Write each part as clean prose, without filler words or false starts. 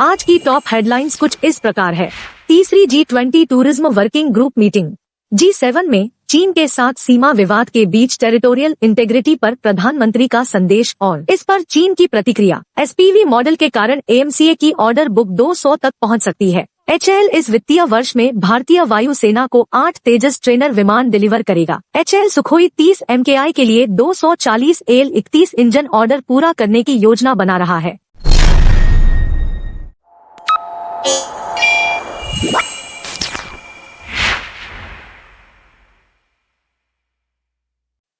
आज की top headlines कुछ इस प्रकार है। तीसरी G20 tourism working group meeting. G7 में चीन के साथ सीमा विवाद के बीच टेरिटोरियल इंटेग्रिटी पर प्रधानमंत्री का संदेश और इस पर चीन की प्रतिक्रिया। SPV मॉडल के कारण AMCA की ऑर्डर बुक 200 तक पहुंच सकती है। HAL इस वित्तीय वर्ष में भारतीय वायुसेना को 8 तेजस ट्रेनर विमान डिलीवर करेगा। HAL सुखोई 30 MKI के लिए 240 AL-31 इंजन ऑर्डर पूरा करने की योजना बना रहा है।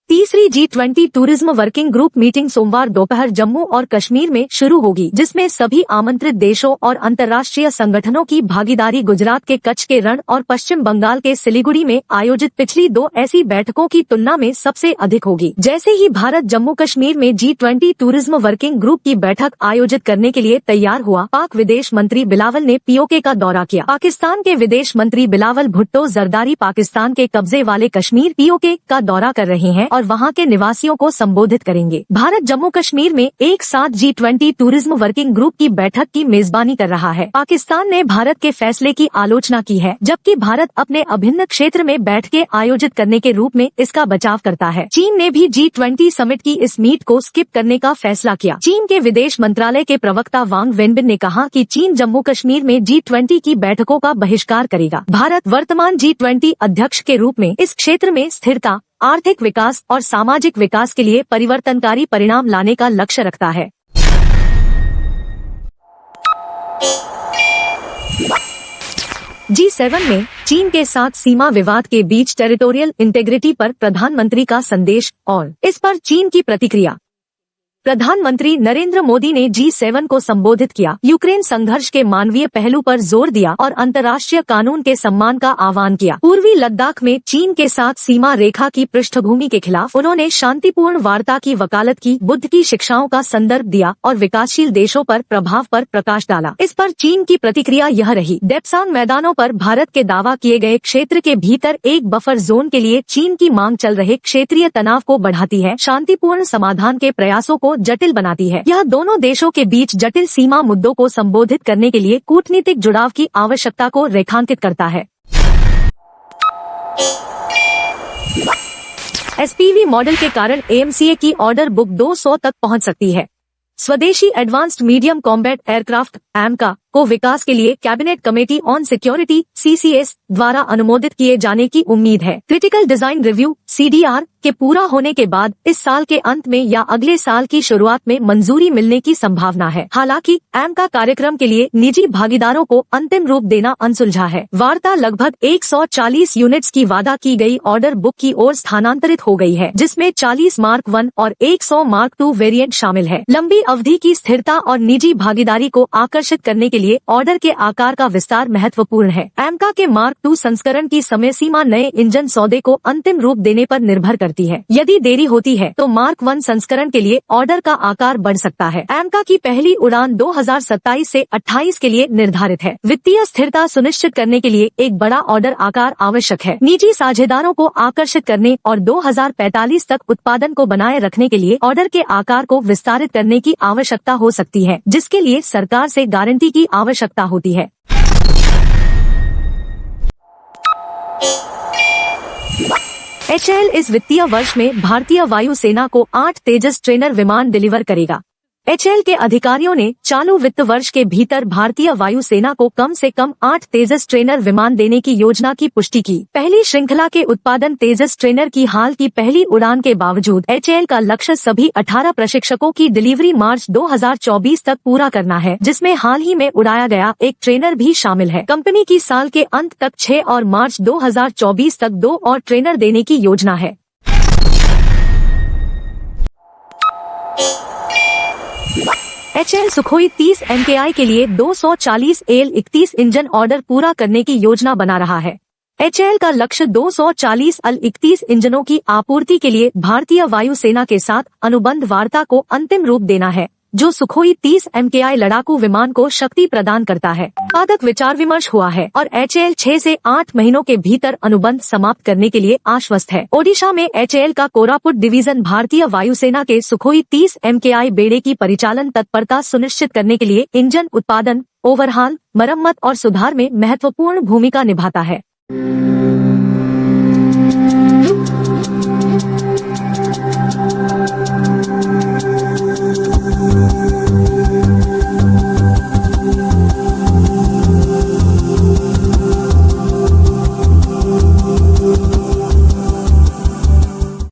तीसरी G20 tourism working group meeting सोमवार दोपहर जम्मू और कश्मीर में शुरू होगी, जिसमें सभी आमंत्रित देशों और अंतर्राष्ट्रीय संगठनों की भागीदारी। गुजरात के कच्छ के रण और पश्चिम बंगाल के सिलीगुड़ी में आयोजित पिछली 2 ऐसी बैठकों की तुलना में सबसे अधिक होगी। जैसे ही भारत जम्मू कश्मीर में G20 टूरिज्म वर्किंग ग्रुप की बैठक आयोजित करने के लिए तैयार हुआ, पाक विदेश मंत्री बिलावल ने POK का दौरा किया। पाकिस्तान के विदेश मंत्री बिलावल भुट्टो जरदारी पाकिस्तान के कब्जे वाले कश्मीर POK का दौरा कर रहे हैं और वहां के निवासियों को संबोधित करेंगे। भारत जम्मू कश्मीर में एक साथ G20 टूरिज्म वर्किंग ग्रुप की बैठक की मेजबानी कर रहा है। पाकिस्तान ने भारत के फैसले की आलोचना की है, जबकि भारत अपने अभिन्न क्षेत्र में बैठकें आयोजित करने के रूप में इसका बचाव करता है। चीन ने भी G20 समिट की इस मीट को स्किप करने का फैसला किया। चीन के विदेश मंत्रालय के प्रवक्ता वांग वेनबिन ने कहा कि चीन जम्मू कश्मीर में G20 की बैठकों का बहिष्कार करेगा। भारत वर्तमान G20 अध्यक्ष के रूप में इस क्षेत्र में स्थिरता, आर्थिक विकास और सामाजिक विकास के लिए परिवर्तनकारी परिणाम लाने का लक्ष्य रखता है। G7 में चीन के साथ सीमा विवाद के बीच टेरिटोरियल इंटेग्रिटी पर प्रधानमंत्री का संदेश और इस पर चीन की प्रतिक्रिया। प्रधानमंत्री नरेंद्र मोदी ने G7 को संबोधित किया, यूक्रेन संघर्ष के मानवीय पहलू पर जोर दिया और अंतर्राष्ट्रीय कानून के सम्मान का आह्वान किया। पूर्वी लद्दाख में चीन के साथ सीमा रेखा की पृष्ठभूमि के खिलाफ उन्होंने शांतिपूर्ण वार्ता की वकालत की, बुद्ध की शिक्षाओं का संदर्भ दिया और विकासशील देशों पर प्रभाव पर प्रकाश डाला। इस पर चीन की प्रतिक्रिया यह रही। डेप्सांग मैदानों पर भारत के दावा किए गए क्षेत्र के भीतर एक बफर जोन के लिए चीन की मांग चल रहे क्षेत्रीय तनाव को बढ़ाती है, शांतिपूर्ण समाधान के प्रयासों को जटिल बनाती है। यह दोनों देशों के बीच जटिल सीमा मुद्दों को संबोधित करने के लिए कूटनीतिक जुड़ाव की आवश्यकता को रेखांकित करता है। SPV मॉडल के कारण AMCA की ऑर्डर बुक 200 तक पहुंच सकती है। स्वदेशी advanced medium combat aircraft AMCA को विकास के लिए cabinet committee on security CCS द्वारा अनुमोदित किए जाने की उम्मीद है। क्रिटिकल डिजाइन रिव्यू CDR के पूरा होने के बाद इस साल के अंत में या अगले साल की शुरुआत में मंजूरी मिलने की संभावना है। हालांकि AMCA कार्यक्रम के लिए निजी भागीदारों को अंतिम रूप देना अनसुलझा है। वार्ता लगभग 140 यूनिट्स की वादा की गई ऑर्डर बुक की ओर स्थानांतरित हो गई है, जिसमें 40 Mark 1 और 100 Mark 2 वेरिएंट शामिल है। लंबी अवधि की स्थिरता और निजी भागीदारी को आकर्षित करने के लिए ऑर्डर के आकार का विस्तार महत्वपूर्ण है। AMCA के Mark 2 संस्करण की समय सीमा नए इंजन सौदे को अंतिम रूप देने पर निर्भर करती है। यदि देरी होती है तो Mark 1 संस्करण के लिए ऑर्डर का आकार बढ़ सकता है। AMCA की पहली उड़ान 2027 से 28 के लिए निर्धारित है। वित्तीय स्थिरता सुनिश्चित करने के लिए एक बड़ा ऑर्डर आकार आवश्यक है। निजी साझेदारों को आकर्षित करने और 2045 तक उत्पादन को बनाए रखने के लिए ऑर्डर के आकार को विस्तारित करने की आवश्यकता हो सकती है, जिसके लिए सरकार से गारंटी की आवश्यकता होती है। HAL इस वित्तीय वर्ष में भारतीय वायुसेना को 8 तेजस ट्रेनर विमान डिलीवर करेगा। HAL के अधिकारियों ने चालू वित्त वर्ष के भीतर भारतीय वायुसेना को कम से कम 8 तेजस ट्रेनर विमान देने की योजना की पुष्टि की। पहली श्रृंखला के उत्पादन तेजस ट्रेनर की हाल की पहली उड़ान के बावजूद HAL का लक्ष्य सभी 18 प्रशिक्षकों की डिलीवरी मार्च 2024 तक पूरा करना है, जिसमें हाल ही में उड़ाया गया एक ट्रेनर भी शामिल है। कंपनी की साल के अंत तक 6 और मार्च 2024 तक 2 और ट्रेनर देने की योजना है। HAL सुखोई 30 MKI के लिए 240 AL-31 इंजन ऑर्डर पूरा करने की योजना बना रहा है। HAL का लक्ष्य 240 AL-31 इंजनों की आपूर्ति के लिए भारतीय वायुसेना के साथ अनुबंध वार्ता को अंतिम रूप देना है। जो सुखोई 30 MKI लड़ाकू विमान को शक्ति प्रदान करता है। पादक विचार विमर्श हुआ है और HAL 6 से 8 महीनों के भीतर अनुबंध समाप्त करने के लिए आश्वस्त है। ओडिशा में HAL का कोरापुट डिवीजन भारतीय वायुसेना के सुखोई 30 MKI बेड़े की परिचालन तत्परता सुनिश्चित करने के लिए इंजन उत्पादन, ओवरहाल, मरम्मत और सुधार में महत्वपूर्ण भूमिका निभाता है।